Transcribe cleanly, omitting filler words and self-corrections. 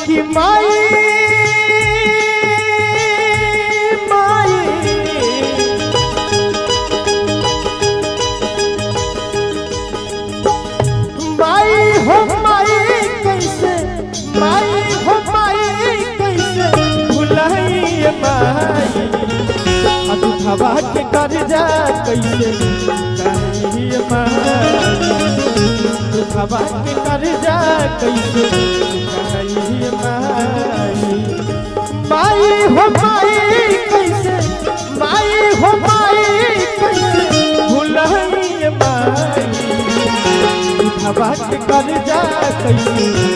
कि माई माई माई हो माई कैसे माई हो माई कैसे भुलाई माई दुखवा के कर्जा कैसे कही माई दुखवा के कर्जा कैसे कही माई माई हो माई कैसे माई हो माई कैसे भुलाई माई दुखवा के कर्जा कैसे